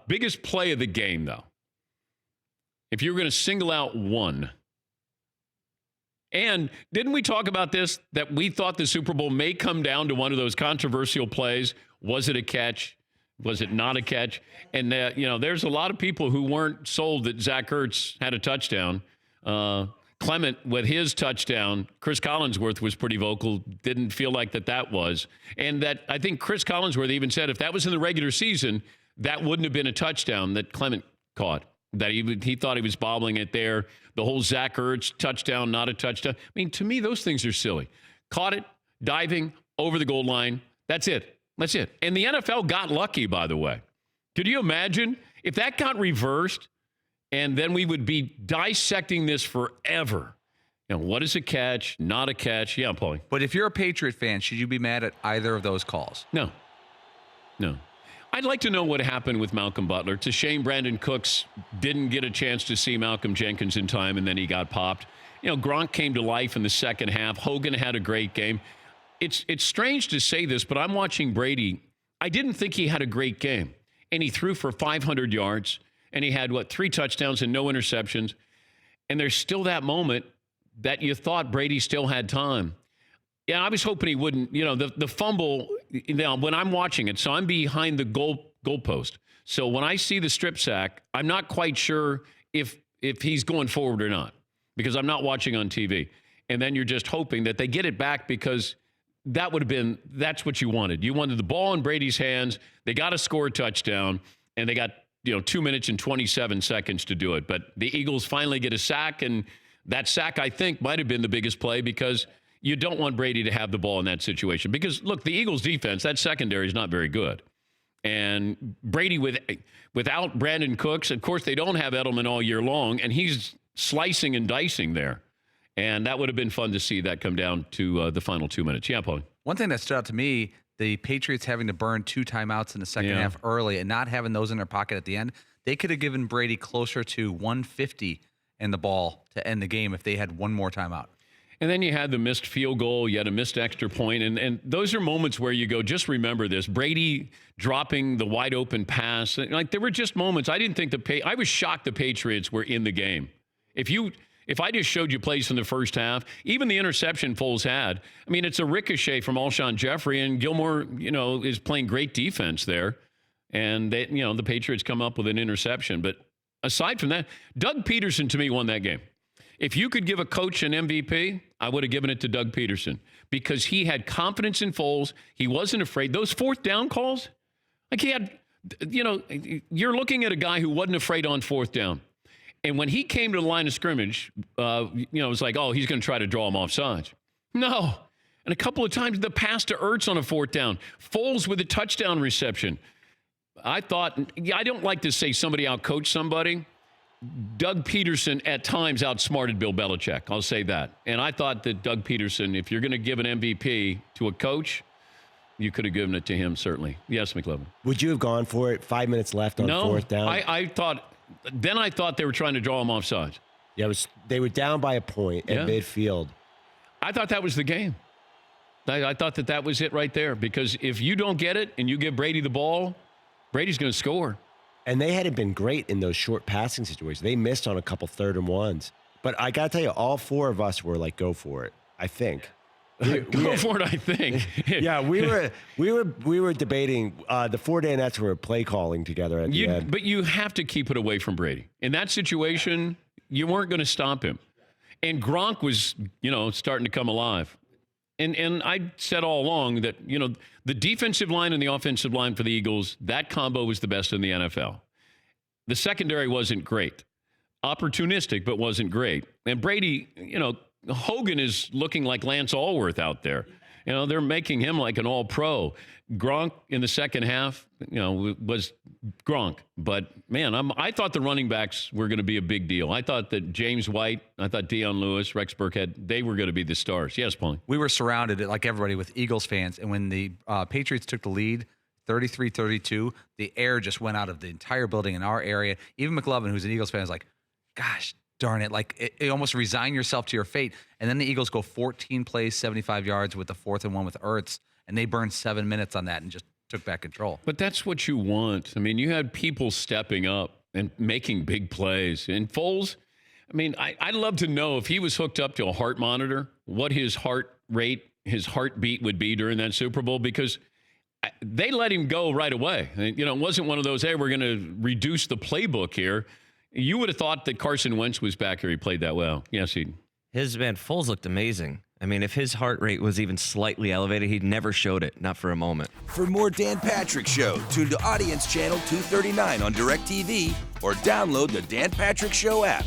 Biggest play of the game, though. If you were going to single out one. And didn't we talk about this, that we thought the Super Bowl may come down to one of those controversial plays? Was it a catch? Was it not a catch? And, there's a lot of people who weren't sold that Zach Ertz had a touchdown. Clement, with his touchdown, Chris Collinsworth was pretty vocal, didn't feel like that was. And that I think Chris Collinsworth even said if that was in the regular season, that wouldn't have been a touchdown that Clement caught. That he thought he was bobbling it there. The whole Zach Ertz touchdown, not a touchdown. I mean, to me, those things are silly. Caught it, diving, over the goal line. That's it. That's it. And the NFL got lucky, by the way. Could you imagine if that got reversed and then we would be dissecting this forever? What is a catch, not a catch? Yeah, Paulie. But if you're a Patriot fan, should you be mad at either of those calls? No. I'd like to know what happened with Malcolm Butler. It's a shame Brandon Cooks didn't get a chance to see Malcolm Jenkins in time, and then he got popped. Gronk came to life in the second half. Hogan had a great game. It's strange to say this, but I'm watching Brady. I didn't think he had a great game. And he threw for 500 yards, and he had, 3 touchdowns and no interceptions. And there's still that moment that you thought Brady still had time. Yeah, I was hoping he wouldn't. The fumble, when I'm watching it, so I'm behind the goalpost. So when I see the strip sack, I'm not quite sure if he's going forward or not because I'm not watching on TV. And then you're just hoping that they get it back because that's what you wanted. You wanted the ball in Brady's hands. They got to score a touchdown, and they got 2 minutes and 27 seconds to do it. But the Eagles finally get a sack, and that sack, I think, might have been the biggest play because you don't want Brady to have the ball in that situation. Because, look, the Eagles' defense, that secondary is not very good. And Brady, without Brandon Cooks, of course, they don't have Edelman all year long, and he's slicing and dicing there. And that would have been fun to see that come down to the final 2 minutes. Yeah, Paul. One thing that stood out to me, the Patriots having to burn 2 timeouts in the second half early and not having those in their pocket at the end, they could have given Brady closer to 150 in the ball to end the game if they had one more timeout. And then you had the missed field goal. You had a missed extra point. And those are moments where you go, just remember this. Brady dropping the wide open pass. There were just moments. I didn't think I was shocked the Patriots were in the game. If I just showed you plays from the first half, even the interception Foles had, I mean, it's a ricochet from Alshon Jeffrey, and Gilmore, is playing great defense there. And they, the Patriots come up with an interception. But aside from that, Doug Peterson, to me, won that game. If you could give a coach an MVP, I would have given it to Doug Peterson because he had confidence in Foles. He wasn't afraid. Those fourth down calls, he had, you're looking at a guy who wasn't afraid on fourth down. And when he came to the line of scrimmage, it was like, oh, he's going to try to draw him off sides. No. And a couple of times the pass to Ertz on a fourth down. Foles with a touchdown reception. I don't like to say somebody outcoached somebody. Doug Peterson at times outsmarted Bill Belichick. I'll say that. And I thought that Doug Peterson, if you're going to give an MVP to a coach, you could have given it to him, certainly. Yes, McLovin. Would you have gone for it? 5 minutes left on fourth down? I thought they were trying to draw him offside. Yeah, they were down by a point at midfield. I thought that was the game. I thought that was it right there. Because if you don't get it and you give Brady the ball, Brady's going to score. And they hadn't been great in those short passing situations. They missed on a couple 3rd and 1s. But I got to tell you, all 4 of us were like, go for it, I think. Go for it, I think. Yeah, we were debating. The 4 Danettes were play calling together at the end. But you have to keep it away from Brady. In that situation, you weren't going to stop him. And Gronk was, starting to come alive. And I said all along that, the defensive line and the offensive line for the Eagles, that combo was the best in the NFL. The secondary wasn't great. Opportunistic, but wasn't great. And Brady, Hogan is looking like Lance Allworth out there. They're making him like an all-pro. Gronk in the second half, was Gronk. But, man, I thought the running backs were going to be a big deal. I thought that James White, I thought Deion Lewis, Rex Burkhead, they were going to be the stars. Yes, Paulie. We were surrounded, like everybody, with Eagles fans. And when the Patriots took the lead, 33-32, the air just went out of the entire building in our area. Even McLovin, who's an Eagles fan, is like, gosh, darn it. Like, it almost resign yourself to your fate. And then the Eagles go 14 plays, 75 yards with the 4th and 1 with Ertz, and they burn 7 minutes on that and just took back control. But that's what you want. I mean, you had people stepping up and making big plays. And Foles, I mean, I'd love to know if he was hooked up to a heart monitor, what his heart rate, his heartbeat would be during that Super Bowl, because they let him go right away. You know, it wasn't one of those, hey, we're going to reduce the playbook here. You would have thought that Carson Wentz was back here. He played that well. Yes, Foles looked amazing. I mean, if his heart rate was even slightly elevated, he'd never showed it, not for a moment. For more Dan Patrick Show, tune to Audience Channel 239 on DirecTV or download the Dan Patrick Show app.